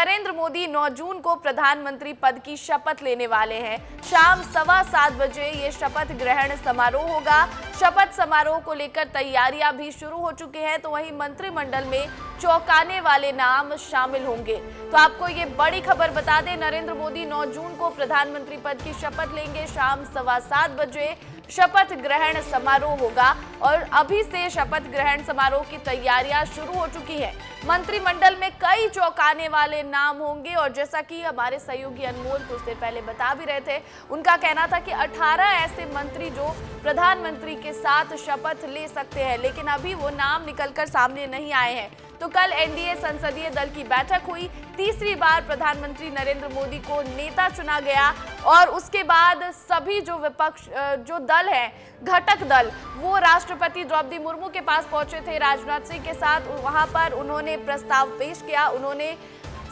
नरेंद्र मोदी 9 जून को प्रधानमंत्री पद की शपथ लेने वाले हैं। शाम 7:15 बजे ये शपथ ग्रहण समारोह होगा। शपथ समारोह को लेकर तैयारियां भी शुरू हो चुकी हैं, तो वहीं मंत्रिमंडल में चौंकाने वाले नाम शामिल होंगे। तो आपको ये बड़ी खबर बता दें, नरेंद्र मोदी 9 जून को प्रधानमंत्री पद की शपथ लेंगे। शाम 7:15 बजे शपथ ग्रहण समारोह होगा और अभी से शपथ ग्रहण समारोह की तैयारियां शुरू हो चुकी है। मंत्रिमंडल में कई चौंकाने वाले नाम होंगे और जैसा कि हमारे सहयोगी अनमोल कुछ देर पहले बता भी रहे थे, उनका कहना था कि 18 ऐसे मंत्री जो प्रधानमंत्री के साथ शपथ ले सकते हैं, लेकिन अभी वो नाम निकलकर सामने नहीं आए हैं। तो कल एनडीए संसदीय दल की बैठक हुई। तीसरी बार प्रधानमंत्री नरेंद्र मोदी को नेता चुना गया और उसके बाद सभी जो विपक्ष जो दल है, घटक दल, वो राष्ट्रपति द्रौपदी मुर्मू के पास पहुंचे थे राजनाथ सिंह के साथ। वहां पर उन्होंने प्रस्ताव पेश किया, उन्होंने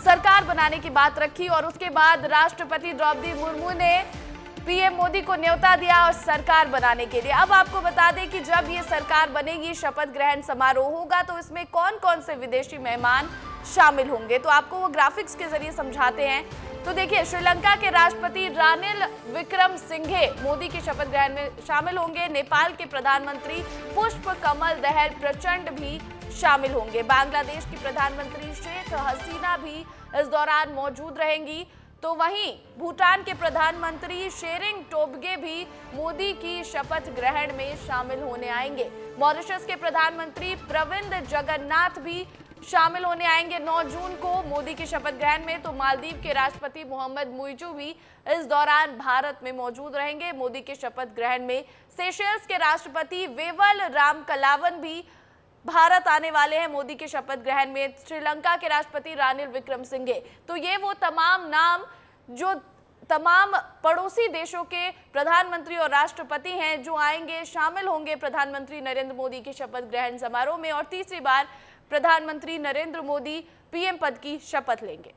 सरकार बनाने की बात रखी और उसके बाद राष्ट्रपति द्रौपदी मुर्मू ने पीएम मोदी को न्योता दिया और सरकार बनाने के लिए। अब आपको बता दें कि जब ये सरकार बनेगी, शपथ ग्रहण समारोह होगा, तो इसमें कौन कौन से विदेशी मेहमान शामिल होंगे, तो आपको वो ग्राफिक्स के जरिए समझाते हैं। तो देखिए, श्रीलंका के राष्ट्रपति रानिल विक्रमसिंघे मोदी की शपथ ग्रहण में शामिल होंगे। नेपाल के प्रधानमंत्री पुष्प कमल दहल प्रचंड भी शामिल होंगे। बांग्लादेश की प्रधानमंत्री शेख हसीना भी इस दौरान मौजूद रहेंगी। तो वहीं भूटान के प्रधानमंत्री शेरिंग टोब्गे भी मोदी की शपथ ग्रहण में शामिल होने आएंगे। मॉरिशस के प्रधानमंत्री प्रविंद जगन्नाथ भी शामिल होने आएंगे 9 जून को मोदी की शपथ ग्रहण में। तो मालदीव के राष्ट्रपति मोहम्मद मुइजू भी इस दौरान भारत में मौजूद रहेंगे मोदी के शपथ ग्रहण में। सेशेल्स के राष्ट्रपति वेवल रामकलावन भी भारत आने वाले हैं मोदी के शपथ ग्रहण में। श्रीलंका के राष्ट्रपति रानिल विक्रमसिंघे। तो ये वो तमाम नाम जो तमाम पड़ोसी देशों के प्रधानमंत्री और राष्ट्रपति हैं जो आएंगे, शामिल होंगे प्रधानमंत्री नरेंद्र मोदी के शपथ ग्रहण समारोह में और तीसरी बार प्रधानमंत्री नरेंद्र मोदी पीएम पद की शपथ लेंगे।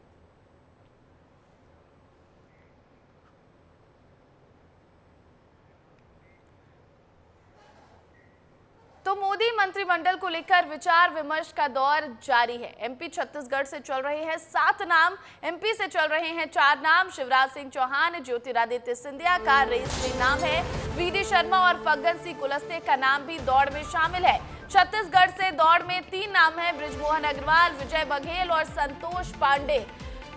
तो मोदी मंत्रिमंडल को लेकर विचार विमर्श का दौर जारी है। एमपी छत्तीसगढ़ से चल रहे हैं 7 नाम, एमपी से चल रहे हैं 4 नाम। शिवराज सिंह चौहान, ज्योतिरादित्य सिंधिया का रेस में नाम है। वीडी शर्मा और फग्गन सिंह कुलस्ते का नाम भी दौड़ में शामिल है। छत्तीसगढ़ से दौड़ में 3 नाम है, बृजमोहन अग्रवाल, विजय बघेल और संतोष पांडे।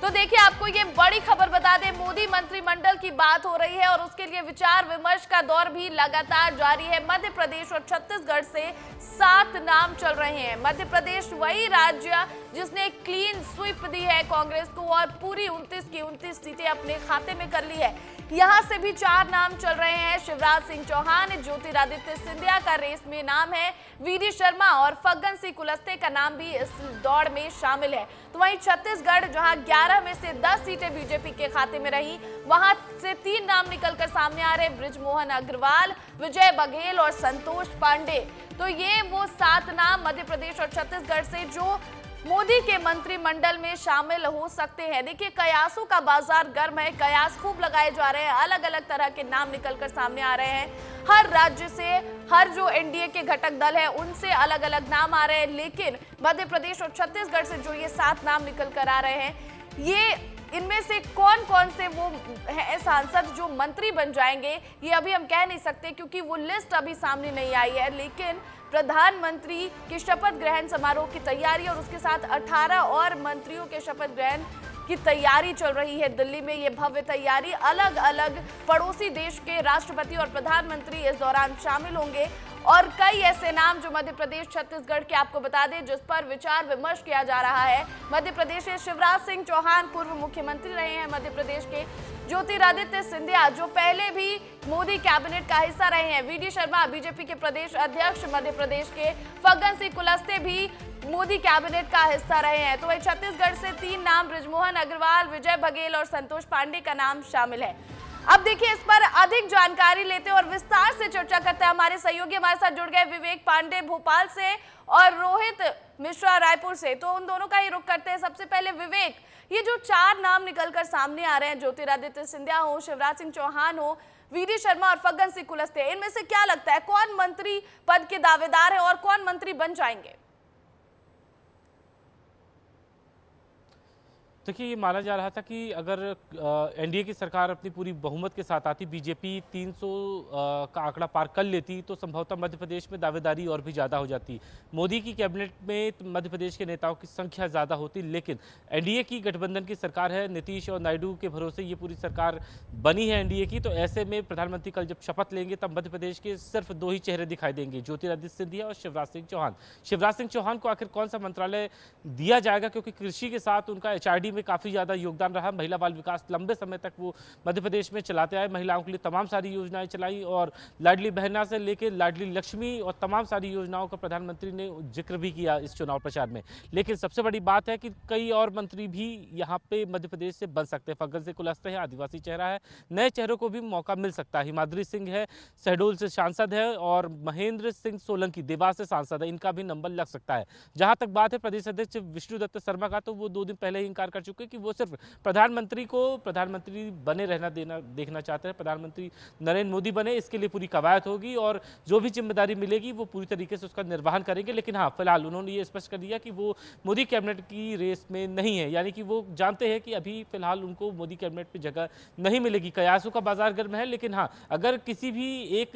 तो देखिए, आपको ये बड़ी खबर बता दें, मोदी मंत्रिमंडल की बात हो रही है और उसके लिए विचार विमर्श का दौर भी लगातार जारी है। मध्य प्रदेश और छत्तीसगढ़ से 7 नाम चल रहे हैं। मध्य प्रदेश वही राज्य जिसने क्लीन स्वीप दी है कांग्रेस को और पूरी 29 की 29 सीटें अपने खाते में कर ली है। यहां से भी 4 नाम चल रहे हैं। शिवराज सिंह चौहान, ज्योतिरादित्य सिंधिया का रेस में नाम है। वीडी शर्मा और फग्गन सिंह कुलस्ते का नाम भी इस दौड़ में शामिल है। तो वहीं छत्तीसगढ़, जहां 11 में से 10 सीटें बीजेपी के खाते में रही, वहां से 3 नाम निकलकर सामने आ रहे, बृजमोहन अग्रवाल, विजय बघेल और संतोष पांडे। तो ये वो 7 नाम मध्य प्रदेश और छत्तीसगढ़ से जो मोदी के मंत्रिमंडल में शामिल हो सकते हैं। देखिए, कयासों का बाजार गर्म है, कयास खूब लगाए जा रहे हैं, अलग अलग तरह के नाम निकलकर सामने आ रहे हैं। हर राज्य से, हर जो एनडीए के घटक दल है, उनसे अलग अलग नाम आ रहे हैं। लेकिन मध्य प्रदेश और छत्तीसगढ़ से जो ये 7 नाम निकलकर आ रहे हैं, ये इनमें से कौन कौन से वो है सांसद जो मंत्री बन जाएंगे, ये अभी हम कह नहीं सकते क्योंकि वो लिस्ट अभी सामने नहीं आई है। लेकिन प्रधानमंत्री के शपथ ग्रहण समारोह की तैयारी और उसके साथ 18 और मंत्रियों के शपथ ग्रहण की तैयारी चल रही है दिल्ली में। ये भव्य तैयारी, अलग अलग पड़ोसी देश के राष्ट्रपति और प्रधानमंत्री इस दौरान शामिल होंगे और कई ऐसे नाम जो मध्य प्रदेश, छत्तीसगढ़ के आपको बता दें जिस पर विचार विमर्श किया जा रहा है। मध्य प्रदेश से शिवराज सिंह चौहान पूर्व मुख्यमंत्री रहे हैं मध्य प्रदेश के। ज्योतिरादित्य सिंधिया जो पहले भी मोदी कैबिनेट का हिस्सा रहे हैं। वीडी शर्मा बीजेपी के प्रदेश अध्यक्ष मध्य प्रदेश के। फग्गन सिंह कुलस्ते भी मोदी कैबिनेट का हिस्सा रहे हैं। तो वही छत्तीसगढ़ से 3 नाम, बृजमोहन अग्रवाल, विजय बघेल और संतोष पांडे का नाम शामिल है। अब देखिए, इस पर अधिक जानकारी लेते और विस्तार से चर्चा करते हैं। हमारे सहयोगी हमारे साथ जुड़ गए विवेक पांडे भोपाल से और रोहित मिश्रा रायपुर से। तो उन दोनों का ही रुख करते हैं। सबसे पहले विवेक, ये जो 4 नाम निकलकर सामने आ रहे हैं, ज्योतिरादित्य सिंधिया हो, शिवराज सिंह चौहान हो, वीडी शर्मा और फग्गन सिंह कुलस्ते, इनमें से क्या लगता है कौन मंत्री पद के दावेदार है और कौन मंत्री बन जाएंगे? देखिए, ये माना जा रहा था कि अगर एनडीए की सरकार अपनी पूरी बहुमत के साथ आती, बीजेपी 300 का आंकड़ा पार कर लेती, तो संभवतः मध्य प्रदेश में दावेदारी और भी ज़्यादा हो जाती। मोदी की कैबिनेट में मध्य प्रदेश के नेताओं की संख्या ज़्यादा होती, लेकिन एनडीए की गठबंधन की सरकार है, नीतीश और नायडू के भरोसे ये पूरी सरकार बनी है एनडीए की। तो ऐसे में प्रधानमंत्री कल जब शपथ लेंगे, तब मध्य प्रदेश के सिर्फ 2 ही चेहरे दिखाई देंगे, ज्योतिरादित्य सिंधिया और शिवराज सिंह चौहान। शिवराज सिंह चौहान को आखिर कौन सा मंत्रालय दिया जाएगा, क्योंकि कृषि के साथ उनका एचआरडी में काफ़ी ज़्यादा योगदान रहा। महिला बाल विकास लंबे समय तक वो मध्य प्रदेश में चलाते आए, महिलाओं के लिए तमाम सारी योजनाएं चलाई, और लाडली बहना से लेकर लाडली लक्ष्मी और तमाम सारी योजनाओं का प्रधानमंत्री ने जिक्र भी किया इस चुनाव प्रचार में। लेकिन सबसे बड़ी बात है कि कई और मंत्री भी यहाँ पे मध्य प्रदेश से बन सकते हैं। फग्गन सिंह कुलस्ते हैं, आदिवासी चेहरा है, नए चेहरों को भी मौका मिल सकता है। हिमाद्री सिंह है, शहडोल से सांसद है, और महेंद्र सिंह सोलंकी देवास से सांसद है, इनका भी नंबर लग सकता है। जहां तक बात है प्रदेश अध्यक्ष विष्णुदत्त शर्मा का, तो वो 2 दिन पहले ही इंकार कर चुके कि वो सिर्फ प्रधानमंत्री को प्रधानमंत्री बने रहना देखना चाहते हैं। प्रधानमंत्री नरेंद्र मोदी बने, इसके लिए पूरी कवायद होगी, और जो भी जिम्मेदारी मिलेगी वो पूरी तरीके से उसका निर्वहन करेंगे। लेकिन हाँ, फिलहाल उन्होंने ये स्पष्ट कर दिया कि वो मोदी कैबिनेट की रेस में नहीं है, यानी कि वो जानते हैं कि अभी फिलहाल उनको मोदी कैबिनेट में जगह नहीं मिलेगी। कयासों का बाजार गर्म है, लेकिन हाँ, अगर किसी भी एक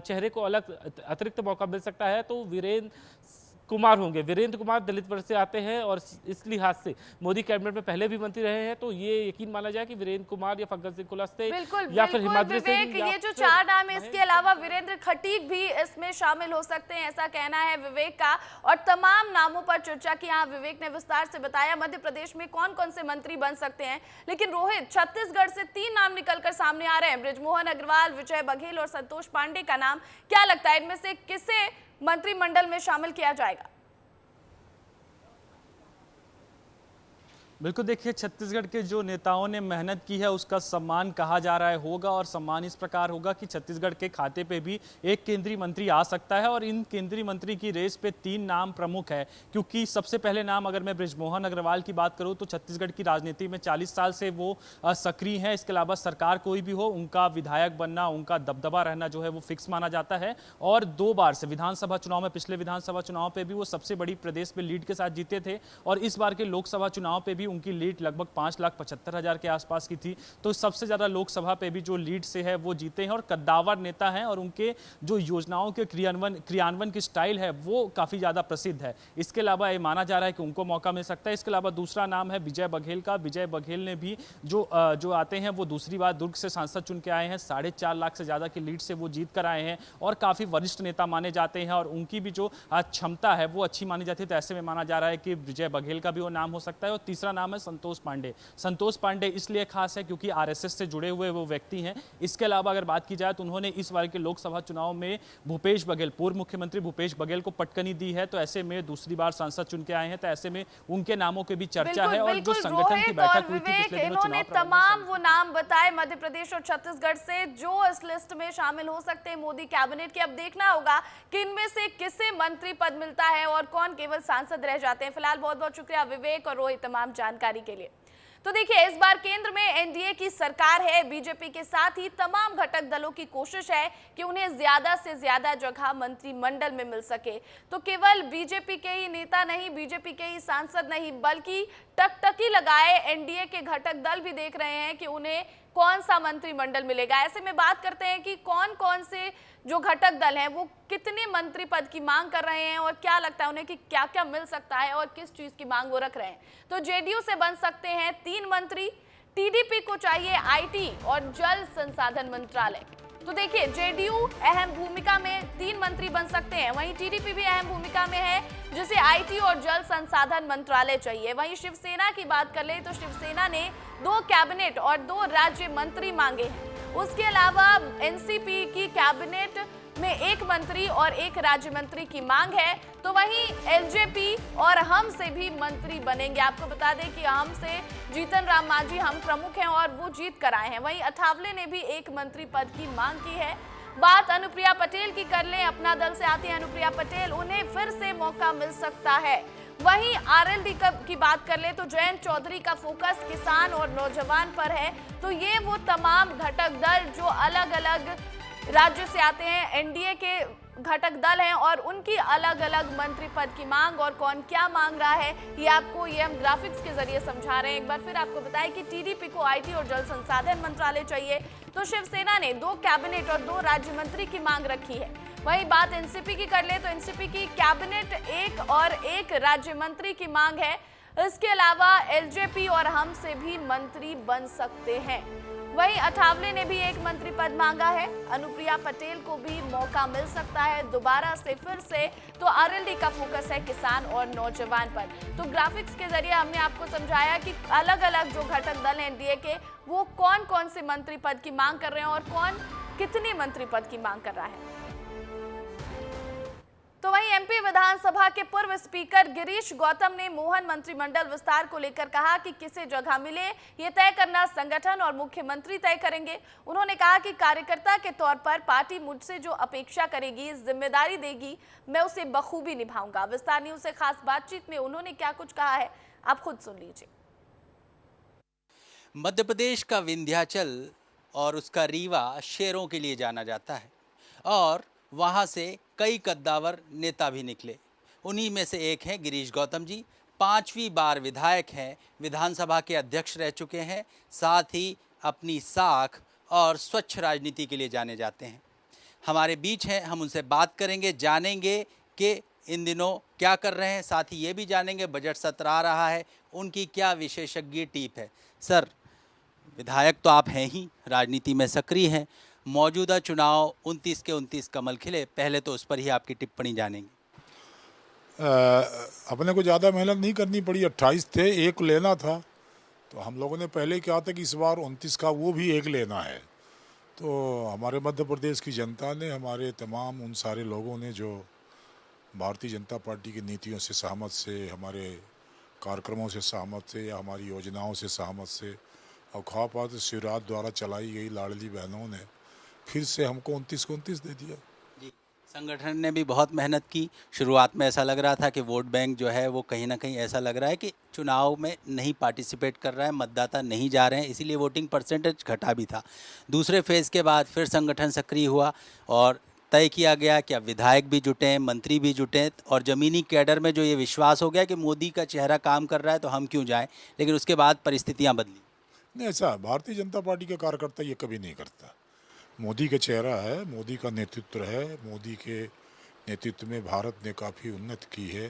चेहरे को अलग अतिरिक्त मौका मिल सकता है तो वीरेंद्र कुमार होंगे। वीरेंद्र कुमार दलित वर्ग से आते हैं, और इस लिहाज से मोदी कैबिनेट में पहले भी मंत्री रहे हैं, तो ये यकीन माना जाए कि वीरेंद्र कुमार या फग्गन सिंह कुलस्ते या फिर हिमाद्री सिंह, ये जो 4 नाम है, इसके अलावा वीरेंद्र खटीक भी इसमें शामिल हो सकते हैं, ऐसा कहना है विवेक का। और तमाम नामों पर चर्चा की, यहाँ विवेक ने विस्तार से बताया मध्य प्रदेश में कौन कौन से मंत्री बन सकते हैं। लेकिन रोहित, छत्तीसगढ़ से 3 नाम निकलकर सामने आ रहे हैं, बृजमोहन अग्रवाल, विजय बघेल और संतोष पांडे का नाम। क्या लगता है इनमें से किसे मंत्रिमंडल में शामिल किया जाएगा? बिल्कुल, देखिए, छत्तीसगढ़ के जो नेताओं ने मेहनत की है उसका सम्मान कहा जा रहा है होगा, और सम्मान इस प्रकार होगा कि छत्तीसगढ़ के खाते पे भी एक केंद्रीय मंत्री आ सकता है। और इन केंद्रीय मंत्री की रेस पे 3 नाम प्रमुख है, क्योंकि सबसे पहले नाम अगर मैं बृजमोहन अग्रवाल की बात करूं तो छत्तीसगढ़ की राजनीति में 40 साल से वो सक्रिय हैं। इसके अलावा सरकार कोई भी हो, उनका विधायक बनना, उनका दबदबा रहना जो है वो फिक्स माना जाता है। और 2 बार से विधानसभा चुनाव में, पिछले विधानसभा चुनाव पर भी वो सबसे बड़ी प्रदेश में लीड के साथ जीते थे, और इस बार के लोकसभा चुनाव पर भी उनकी लीड लगभग 5,75,000 के आसपास की थी। तो सबसे ज्यादा लोकसभा पे भी जो लीड से है वो जीते हैं, और कद्दावर नेता हैं, और उनके जो योजनाओं के क्रियान्वयन की स्टाइल है वो काफी ज्यादा प्रसिद्ध है। इसके अलावा ये माना जा रहा है कि उनको मौका मिल सकता है। इसके अलावा दूसरा नाम है विजय बघेल का। विजय बघेल ने भी जो आते हैं वो दूसरी बार दुर्ग से सांसद चुन के आए हैं, 4.5 लाख से ज्यादा की लीड से वो जीत कर आए हैं, और काफी वरिष्ठ नेता माने जाते हैं, और उनकी भी जो क्षमता है वो अच्छी मानी जाती है। तो ऐसे में माना जा रहा है कि विजय बघेल का भी वो नाम हो सकता है। और तीसरा नाम है संतोष पांडे। संतोष पांडे इसलिए खास है क्योंकि आरएसएस से जुड़े हुए वो व्यक्ति हैं। इसके अलावा अगर बात की जाए तो उन्होंने इस बार के लोकसभा चुनाव में भूपेश बघेल, पूर्व मुख्यमंत्री भूपेश बघेल को पटकनी दी है, तो ऐसे में दूसरी बार सांसद चुन के आए हैं, तो ऐसे में उनके नामों के भी चर्चा है। और जो संगठन की बैठक हुई थी पिछले दिनों, इन्होंने तमाम वो नाम बताए मध्य प्रदेश और छत्तीसगढ़ से जो इस लिस्ट में शामिल हो सकते हैं मोदी कैबिनेट के। अब देखना होगा कि इनमें से किसे मंत्री पद मिलता है और कौन केवल सांसद रह जाते हैं। फिलहाल बहुत बहुत शुक्रिया विवेक और रोहित तमाम जानकारी के लिए। तो देखिए, इस बार केंद्र में एनडीए की सरकार है। बीजेपी के साथ ही तमाम घटक दलों की कोशिश है कि उन्हें ज्यादा से ज्यादा जगह मंत्रिमंडल में मिल सके। तो केवल बीजेपी के ही नेता नहीं, बीजेपी के ही सांसद नहीं, बल्कि टकटकी लगाए एनडीए के घटक दल भी देख रहे हैं कि उन्हें कौन सा मंत्रिमंडल मिलेगा। ऐसे में बात करते हैं कि कौन कौन से जो घटक दल हैं वो कितने मंत्री पद की मांग कर रहे हैं और क्या लगता है उन्हें कि क्या क्या मिल सकता है और किस चीज की मांग वो रख रहे हैं। तो जेडीयू से बन सकते हैं 3 मंत्री, टीडीपी को चाहिए आईटी और जल संसाधन मंत्रालय। तो देखिए, जेडीयू अहम भूमिका में 3 मंत्री बन सकते हैं, वहीं टीडीपी भी अहम भूमिका में है जिसे आईटी और जल संसाधन मंत्रालय चाहिए। वहीं शिवसेना की बात कर ले तो शिवसेना ने 2 कैबिनेट और 2 राज्य मंत्री मांगे हैं। उसके अलावा एनसीपी की कैबिनेट में 1 मंत्री और 1 राज्य मंत्री की मांग है। तो वहीं एलजेपी और हम से भी मंत्री बनेंगे। आपको बता दें कि हम से जीतन राम मांझी हम प्रमुख हैं और वो जीत कर आए हैं। वहीं अठावले ने भी 1 मंत्री पद की मांग की है। बात अनुप्रिया पटेल की कर लें, अपना दल से आती हैं अनुप्रिया पटेल, उन्हें फिर से मौका मिल सकता है। वहीं आरएलडी की बात कर ले तो जयंत चौधरी का फोकस किसान और नौजवान पर है। तो ये वो तमाम घटक दल जो अलग अलग राज्य से आते हैं, एनडीए के घटक दल हैं और उनकी अलग अलग मंत्री पद की मांग और कौन क्या मांग रहा है, ये आपको ये हम ग्राफिक्स के जरिए समझा रहे हैं। एक बार फिर आपको बताएं कि टीडीपी को आईटी और जल संसाधन मंत्रालय चाहिए, तो शिवसेना ने 2 कैबिनेट और 2 राज्य मंत्री की मांग रखी है। वहीं बात एनसीपी की कर ले तो एनसीपी की कैबिनेट 1 और 1 राज्य मंत्री की मांग है। इसके अलावा एलजेपी और हम से भी मंत्री बन सकते हैं। वहीं अठावले ने भी 1 मंत्री पद मांगा है। अनुप्रिया पटेल को भी मौका मिल सकता है दोबारा से फिर से। तो आरएलडी का फोकस है किसान और नौजवान पर। तो ग्राफिक्स के जरिए हमने आपको समझाया कि अलग अलग जो घटक दल हैं एनडीए के, वो कौन कौन से मंत्री पद की मांग कर रहे हैं और कौन कितने मंत्री पद की मांग कर रहा है। तो वहीं एमपी विधानसभा के पूर्व स्पीकर गिरीश गौतम ने मोहन मंत्रिमंडल विस्तार को लेकर कहा कि किसे जगह मिले ये तय करना संगठन और मुख्यमंत्री तय करेंगे। उन्होंने कहा कि कार्यकर्ता के तौर पर पार्टी मुझसे जो अपेक्षा करेगी, जिम्मेदारी देगी, मैं उसे बखूबी निभाऊंगा। विस्तार न्यूज से खास बातचीत में उन्होंने क्या कुछ कहा है, आप खुद सुन लीजिए। मध्य प्रदेश का विंध्याचल और उसका रीवा शेरों के लिए जाना जाता है और वहाँ से कई कद्दावर नेता भी निकले। उन्हीं में से एक हैं गिरीश गौतम जी। 5वीं बार विधायक हैं, विधानसभा के अध्यक्ष रह चुके हैं, साथ ही अपनी साख और स्वच्छ राजनीति के लिए जाने जाते हैं। हमारे बीच हैं, हम उनसे बात करेंगे, जानेंगे कि इन दिनों क्या कर रहे हैं, साथ ही ये भी जानेंगे बजट सत्र आ रहा है, उनकी क्या विशेषज्ञ टीप है। सर, विधायक तो आप हैं ही, राजनीति में सक्रिय हैं, मौजूदा चुनाव 29 के 29 कमल खिले, पहले तो उस पर ही आपकी टिप्पणी जानेंगे। अपने को ज़्यादा मेहनत नहीं करनी पड़ी। 28 थे, 1 लेना था, तो हम लोगों ने पहले कहा था कि इस बार 29 का वो भी 1 लेना है। तो हमारे मध्य प्रदेश की जनता ने, हमारे तमाम उन सारे लोगों ने जो भारतीय जनता पार्टी की नीतियों से सहमत से, हमारे कार्यक्रमों से सहमत से या हमारी योजनाओं से सहमत से और खापात शिवराज द्वारा चलाई गई लाडली बहनों ने फिर से हमको 29 को 29 दे दिया। जी, संगठन ने भी बहुत मेहनत की। शुरुआत में ऐसा लग रहा था कि वोट बैंक जो है वो कहीं ना कहीं ऐसा लग रहा है कि चुनाव में नहीं पार्टिसिपेट कर रहा है, मतदाता नहीं जा रहे हैं, इसीलिए वोटिंग परसेंटेज घटा भी था। दूसरे फेज़ के बाद फिर संगठन सक्रिय हुआ और तय किया गया कि अब विधायक भी जुटें, मंत्री भी जुटें और ज़मीनी कैडर में जो ये विश्वास हो गया कि मोदी का चेहरा काम कर रहा है तो हम क्यों जाएँ। लेकिन उसके बाद परिस्थितियाँ बदली। नहीं, ऐसा भारतीय जनता पार्टी का कार्यकर्ता ये कभी नहीं करता। मोदी का चेहरा है, मोदी का नेतृत्व है, मोदी के नेतृत्व में भारत ने काफ़ी उन्नति की है।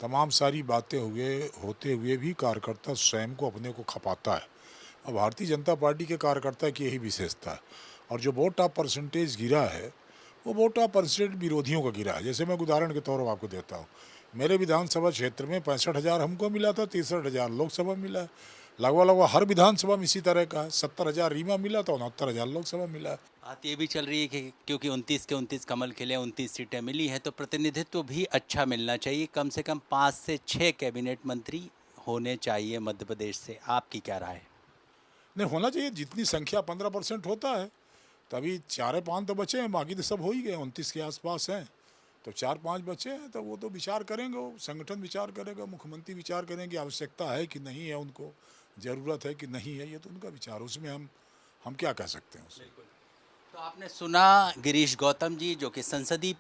तमाम सारी बातें होते हुए भी कार्यकर्ता स्वयं को अपने को खपाता है और भारतीय जनता पार्टी के कार्यकर्ता की यही विशेषता है। और जो वोट ऑफ परसेंटेज गिरा है वो वोट ऑफ परसेंटेज विरोधियों का गिरा है। जैसे मैं उदाहरण के तौर पर आपको देता हूँ, मेरे विधानसभा क्षेत्र में 65,000 हमको मिला था, 63,000 लोकसभा मिला है। लगभग हर विधानसभा में इसी तरह का है। 70,000 रीवा मिला था, 69,000 लोकसभा मिला है। बात ये भी चल रही है कि क्योंकि 29 के 29 कमल खिले, 29 सीटें मिली हैं तो प्रतिनिधित्व भी अच्छा मिलना चाहिए। कम से कम 5 से 6 कैबिनेट मंत्री होने चाहिए मध्य प्रदेश से। आपकी क्या राय है? नहीं, होना चाहिए। जितनी संख्या 15% होता है, तभी 4-5 तो बचे हैं, बाकी तो सब हो ही गए, 29 के आसपास हैं। तो 4-5 बचे हैं तो वो तो विचार करेंगे, वो संगठन विचार करेगा, मुख्यमंत्री विचार करेंगे, आवश्यकता है कि नहीं है, उनको ज़रूरत है कि नहीं है, ये तो उनका विचार। उसमें हम क्या कह सकते हैं उसमें। तो आपने सुना गिरीश गौतम जी, जो कि संसदीय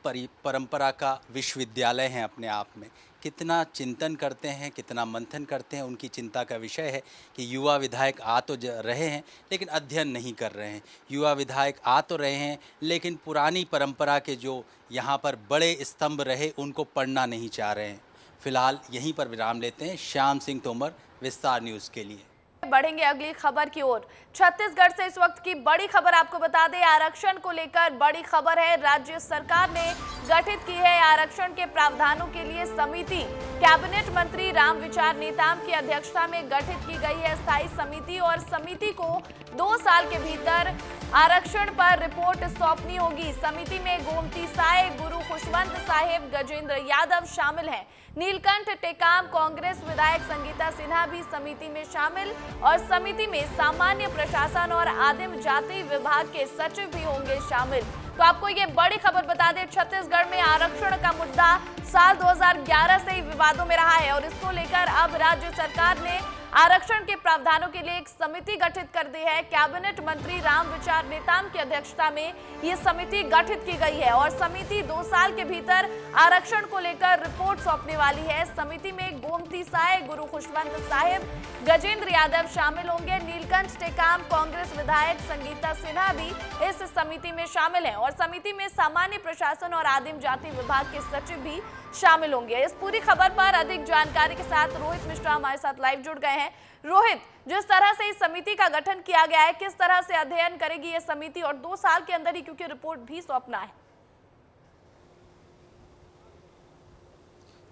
परंपरा का विश्वविद्यालय हैं अपने आप में, कितना चिंतन करते हैं, कितना मंथन करते हैं। उनकी चिंता का विषय है कि युवा विधायक आ तो रहे हैं लेकिन अध्ययन नहीं कर रहे हैं, युवा विधायक आ तो रहे हैं लेकिन पुरानी परंपरा के जो यहाँ पर बड़े स्तंभ रहे उनको पढ़ना नहीं चाह रहे हैं। फिलहाल यहीं पर विराम लेते हैं। श्याम सिंह तोमर, विस्तार न्यूज़ के लिए। बढ़ेंगे अगली खबर की ओर। छत्तीसगढ़ से इस वक्त की बड़ी खबर आपको बता दें, आरक्षण को लेकर बड़ी खबर है। राज्य सरकार ने गठित की है आरक्षण के प्रावधानों के लिए समिति। कैबिनेट मंत्री रामविचार नेताम की अध्यक्षता में गठित की गई है स्थायी समिति और समिति को 2 साल के भीतर आरक्षण पर रिपोर्ट सौंपनी होगी। समिति में गोमती साय, गुरु खुशवंत साहेब, गजेंद्र यादव शामिल हैं। नीलकंठ टेकाम, कांग्रेस विधायक संगीता सिन्हा भी समिति में शामिल और समिति में सामान्य प्रशासन और आदिम जाति विभाग के सचिव भी होंगे शामिल। तो आपको ये बड़ी खबर बता दें, छत्तीसगढ़ में आरक्षण का मुद्दा साल 2011 से ही विवादों में रहा है और इसको लेकर अब राज्य सरकार ने आरक्षण के प्रावधानों के लिए एक समिति गठित कर दी है। कैबिनेट मंत्री रामविचार नेताम की अध्यक्षता में ये समिति गठित की गई है और समिति 2 साल के भीतर आरक्षण को लेकर रिपोर्ट सौंपने वाली है। समिति में गोमती साय, गुरु खुशवंत साहिब, गजेंद्र यादव शामिल होंगे। नीलकंठ टेकाम, कांग्रेस विधायक संगीता सिन्हा भी इस समिति में शामिल हैं और समिति में सामान्य प्रशासन और आदिम जाति विभाग के सचिव भी शामिल होंगे। इस पूरी खबर पर अधिक जानकारी के साथ रोहित मिश्रा हमारे साथ लाइव जुड़ गए हैं। रोहित, जिस तरह से इस समिति का गठन किया गया है, किस तरह से अध्ययन करेगी ये समिति और 2 साल के अंदर ही क्योंकि रिपोर्ट भी सौंपना है?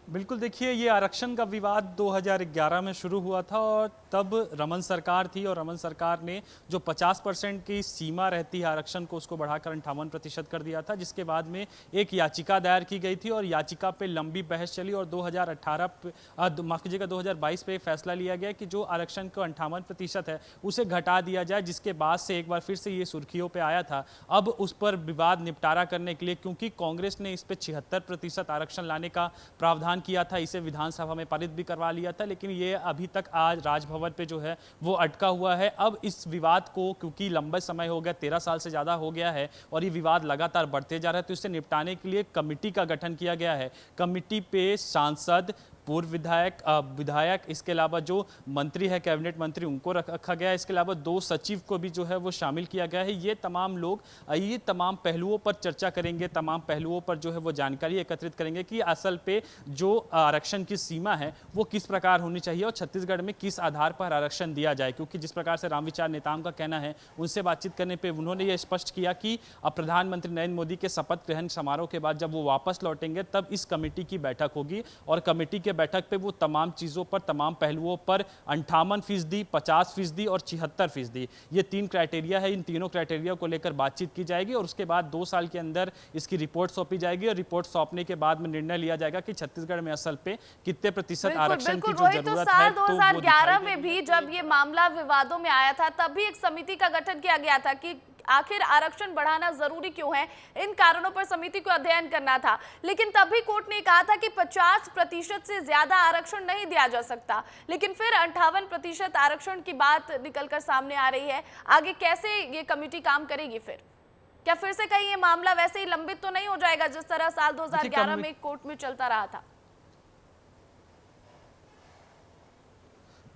बिल्कुल, देखिए, ये आरक्षण का विवाद 2011 में शुरू हुआ था और तब रमन सरकार थी और रमन सरकार ने जो 50% की सीमा रहती है आरक्षण को, उसको बढ़ाकर 58% कर दिया था, जिसके बाद में एक याचिका दायर की गई थी और याचिका पे लंबी बहस चली और 2022 पे फैसला लिया गया कि जो आरक्षण को 58% है उसे घटा दिया जाए, जिसके बाद से एक बार फिर से ये सुर्खियों पे आया था। अब उस पर विवाद निपटारा करने के लिए, क्योंकि कांग्रेस ने इस पे 76% आरक्षण लाने का प्रावधान किया था, इसे विधानसभा में पारित भी करवा लिया था, लेकिन ये अभी तक आज राजभवन पे जो है वो अटका हुआ है। अब इस विवाद को, क्योंकि लंबा समय हो गया, 13 साल से ज़्यादा हो गया है और ये विवाद लगातार बढ़ते जा रहा है, तो इससे निपटाने के लिए कमेटी का गठन किया गया है। कमेटी पे सांसद, पूर्व विधायक, इसके अलावा जो मंत्री है, कैबिनेट मंत्री, उनको रखा गया है। इसके अलावा 2 सचिव को भी जो है वो शामिल किया गया है। ये तमाम लोग ये तमाम पहलुओं पर चर्चा करेंगे, तमाम पहलुओं पर जो है वो जानकारी एकत्रित करेंगे कि असल पे जो आरक्षण की सीमा है वो किस प्रकार होनी चाहिए और छत्तीसगढ़ में किस आधार पर आरक्षण दिया जाए। क्योंकि जिस प्रकार से रामविचार नेताम का कहना है, उनसे बातचीत करने पर उन्होंने ये स्पष्ट किया कि अब प्रधानमंत्री नरेंद्र मोदी के शपथ ग्रहण समारोह के बाद जब वो वापस लौटेंगे तब इस कमेटी की बैठक होगी और कमेटी के बैठक पे वो तमाम चीज़ों पर, तमाम पहलुओं पर 58%, 50% और 76%, ये 3 क्राइटेरिया है। इन तीनों क्राइटेरिया को लेकर बातचीत की जाएगी और उसके बाद 2 साल के अंदर इसकी रिपोर्ट सौंपी जाएगी और रिपोर्ट सौंपने के बाद में निर्णय लिया जाएगा कि छत्तीसगढ़ में असल पे कितने प्रतिशत आरक्षण की जो जरूरत है। साल 2011 में भी जब ये मामला विवादों में आया था, तब भी एक समिति का गठन किया गया था कि आखिर आरक्षण बढ़ाना जरूरी क्यों है, इन कारणों पर समिति को अध्ययन करना था। लेकिन तब भी कोर्ट ने कहा था कि 50% से ज्यादा आरक्षण नहीं दिया जा सकता, लेकिन फिर 58% आरक्षण की बात निकलकर सामने आ रही है। आगे कैसे ये कमेटी काम करेगी? फिर क्या फिर से कहीं ये मामला वैसे ही लंबित तो नहीं हो जाएगा जिस तरह साल 2011 में कोर्ट में चलता रहा था?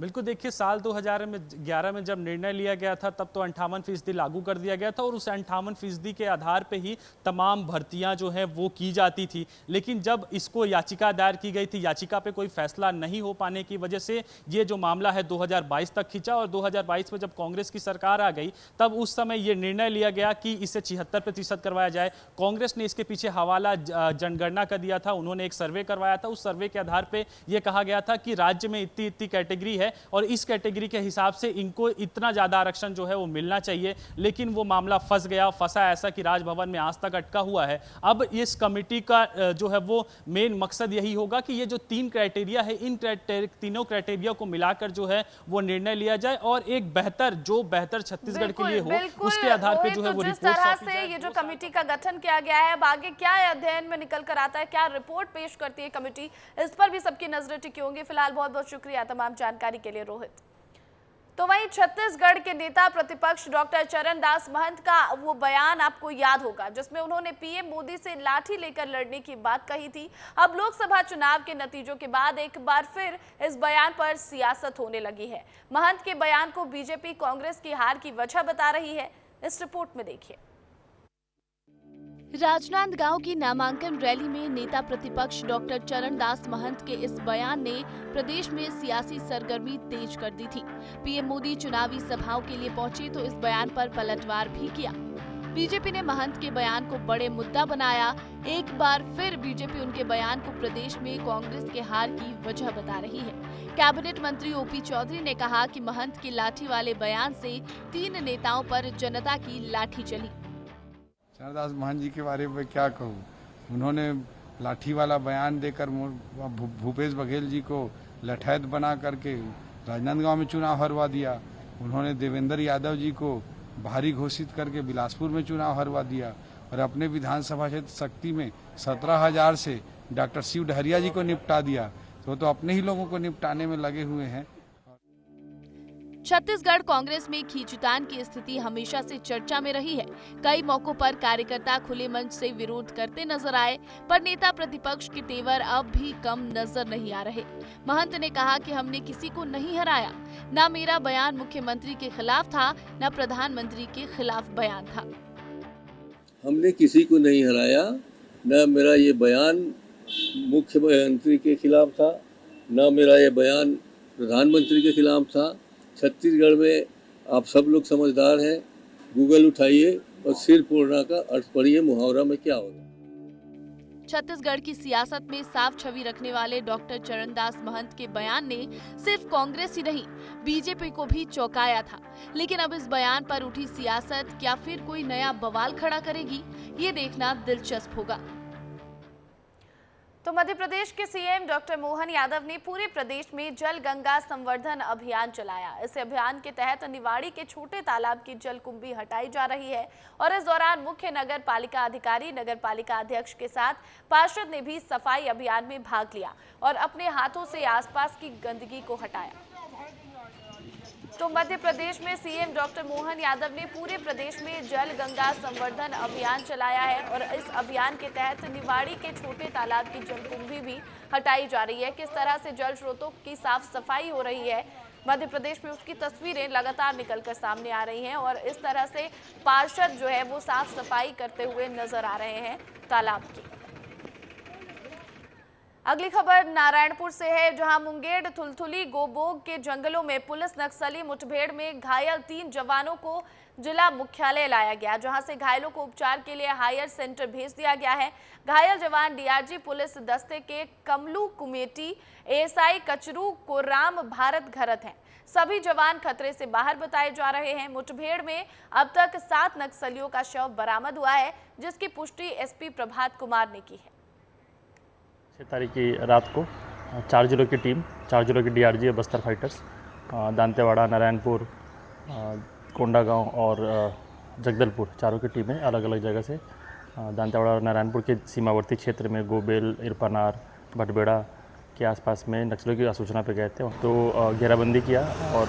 बिल्कुल, देखिए, साल 2011 में जब निर्णय लिया गया था तब तो 58% लागू कर दिया गया था और उस 58% के आधार पे ही तमाम भर्तियां जो हैं वो की जाती थी। लेकिन जब इसको याचिका दायर की गई थी, याचिका पे कोई फैसला नहीं हो पाने की वजह से ये जो मामला है 2022 तक खींचा और 2022 में जब कांग्रेस की सरकार आ गई तब उस समय ये निर्णय लिया गया कि इसे 76% करवाया जाए। कांग्रेस ने इसके पीछे हवाला जनगणना का दिया था, उन्होंने एक सर्वे करवाया था। उस सर्वे के आधार पर यह कहा गया था कि राज्य में इतनी कैटेगरी है और इस कैटेगरी के हिसाब से इनको इतना ज्यादा आरक्षण जो है वो मिलना चाहिए, लेकिन वो मामला फंसा ऐसा कि राजभवन में आज तक अटका हुआ है। अब इस कमेटी का जो है वो मेन मकसद यही होगा कि ये जो 3 क्राइटेरिया है, इन तीनों क्राइटेरिया को मिलाकर जो है वो निर्णय लिया जाए और एक बेहतर छत्तीसगढ़ के लिए हो, उसके आधार पर जो है वो रिपोर्ट तरह से ये जो कमेटी का गठन किया गया है, अब आगे क्या अध्ययन में निकल कर आता है, क्या रिपोर्ट पेश करती है कमेटी, इस पर भी सबकी नजरें टिकी होंगी। फिलहाल बहुत बहुत शुक्रिया तमाम जानकारी के लिए रोहित। तो वहीं छत्तीसगढ़ के नेता प्रतिपक्ष डॉक्टर चरणदास महंत का वो बयान आपको याद होगा जिसमें उन्होंने पीएम मोदी से लाठी लेकर लड़ने की बात कही थी। अब लोकसभा चुनाव के नतीजों के बाद एक बार फिर इस बयान पर सियासत होने लगी है। महंत के बयान को बीजेपी कांग्रेस की हार की वजह बता रही है। इस रिपोर्ट में देखिए। राजनांदगांव की नामांकन रैली में नेता प्रतिपक्ष डॉक्टर चरणदास महंत के इस बयान ने प्रदेश में सियासी सरगर्मी तेज कर दी थी। पीएम मोदी चुनावी सभाओं के लिए पहुंचे तो इस बयान पर पलटवार भी किया। बीजेपी ने महंत के बयान को बड़े मुद्दा बनाया। एक बार फिर बीजेपी उनके बयान को प्रदेश में कांग्रेस के हार की वजह बता रही है। कैबिनेट मंत्री ओपी चौधरी ने कहा कि महंत के लाठी वाले बयान से 3 नेताओं पर जनता की लाठी चली। चरणदास महंत जी के बारे में क्या कहूँ, उन्होंने लाठी वाला बयान देकर भूपेश बघेल जी को लठैत बना करके राजनांदगांव में चुनाव हरवा दिया। उन्होंने देवेंद्र यादव जी को भारी घोषित करके बिलासपुर में चुनाव हरवा दिया और अपने विधानसभा क्षेत्र शक्ति में 17,000 से डॉक्टर शिव डहरिया जी को निपटा दिया। तो अपने ही लोगों को निपटाने में लगे हुए हैं। छत्तीसगढ़ कांग्रेस में खींचतान की स्थिति हमेशा से चर्चा में रही है। कई मौकों पर कार्यकर्ता खुले मंच से विरोध करते नजर आए, पर नेता प्रतिपक्ष के तेवर अब भी कम नजर नहीं आ रहे। महंत ने कहा कि हमने किसी को नहीं हराया, न मेरा बयान मुख्यमंत्री के खिलाफ था, न प्रधानमंत्री के खिलाफ बयान था। हमने किसी को नहीं हराया, न मेरा ये बयान मुख्यमंत्री के खिलाफ था, न मेरा ये बयान प्रधानमंत्री के खिलाफ था। छत्तीसगढ़ में आप सब लोग समझदार हैं, गूगल उठाइए और सिर फोड़ना का अर्थ पढ़िए मुहावरा में क्या होता है। छत्तीसगढ़ की सियासत में साफ छवि रखने वाले डॉक्टर चरणदास महंत के बयान ने सिर्फ कांग्रेस ही नहीं, बीजेपी को भी चौंकाया था। लेकिन अब इस बयान पर उठी सियासत क्या फिर कोई नया बवाल खड़ा करेगी, ये देखना दिलचस्प होगा। तो मध्य प्रदेश के सीएम डॉक्टर मोहन यादव ने पूरे प्रदेश में जल गंगा संवर्धन अभियान चलाया। इस अभियान के तहत निवाड़ी के छोटे तालाब की जलकुंभी हटाई जा रही है और इस दौरान मुख्य नगर पालिका अधिकारी, नगर पालिका अध्यक्ष के साथ पार्षद ने भी सफाई अभियान में भाग लिया और अपने हाथों से आसपास की गंदगी को हटाया। तो मध्य प्रदेश में सीएम डॉक्टर मोहन यादव ने पूरे प्रदेश में जल गंगा संवर्धन अभियान चलाया है और इस अभियान के तहत निवाड़ी के छोटे तालाब की जलकुंभी भी हटाई जा रही है। किस तरह से जल स्रोतों की साफ सफाई हो रही है मध्य प्रदेश में, उसकी तस्वीरें लगातार निकलकर सामने आ रही हैं और इस तरह से पार्षद जो है वो साफ सफाई करते हुए नजर आ रहे हैं तालाब की। अगली खबर नारायणपुर से है, जहां मुंगेर थुलथुली गोबोग के जंगलों में पुलिस नक्सली मुठभेड़ में घायल 3 जवानों को जिला मुख्यालय लाया गया, जहां से घायलों को उपचार के लिए हायर सेंटर भेज दिया गया है। घायल जवान डीआरजी पुलिस दस्ते के कमलू कुमेटी, एएसआई कचरू को राम भारत घरत हैं। सभी जवान खतरे से बाहर बताए जा रहे हैं। मुठभेड़ में अब तक 7 नक्सलियों का शव बरामद हुआ है, जिसकी पुष्टि एसपी प्रभात कुमार ने की है। 6 तारीख की रात को 4 जिलों की टीम, 4 जिलों की डीआरजी बस्तर फाइटर्स, दांतेवाड़ा, नारायणपुर, कोंडागांव और जगदलपुर, चारों की टीमें अलग अलग जगह से दांतेवाड़ा और नारायणपुर के सीमावर्ती क्षेत्र में गोबेल, इरपनार, भटबेड़ा के आसपास में नक्सलियों की सूचना पे गए थे। तो घेराबंदी किया और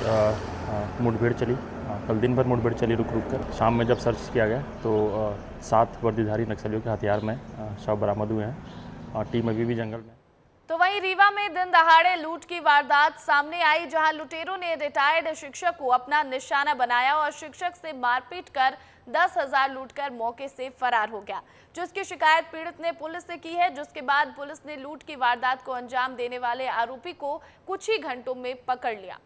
मुठभेड़ चली। कल दिन भर मुठभेड़ चली रुक कर। शाम में जब सर्च किया गया तो 7 वर्दीधारी नक्सलियों के हथियार में शव बरामद हुए हैं और टीम अभी भी जंगल में। तो वहीं रीवा में दिन दहाड़े लूट की वारदात सामने आई, जहां लुटेरों ने रिटायर्ड शिक्षक को अपना निशाना बनाया और शिक्षक से मारपीट कर 10,000 लूटकर मौके से फरार हो गया, जिसकी शिकायत पीड़ित ने पुलिस से की है। जिसके बाद पुलिस ने लूट की वारदात को अंजाम देने वाले आरोपी को कुछ ही घंटों में पकड़ लिया।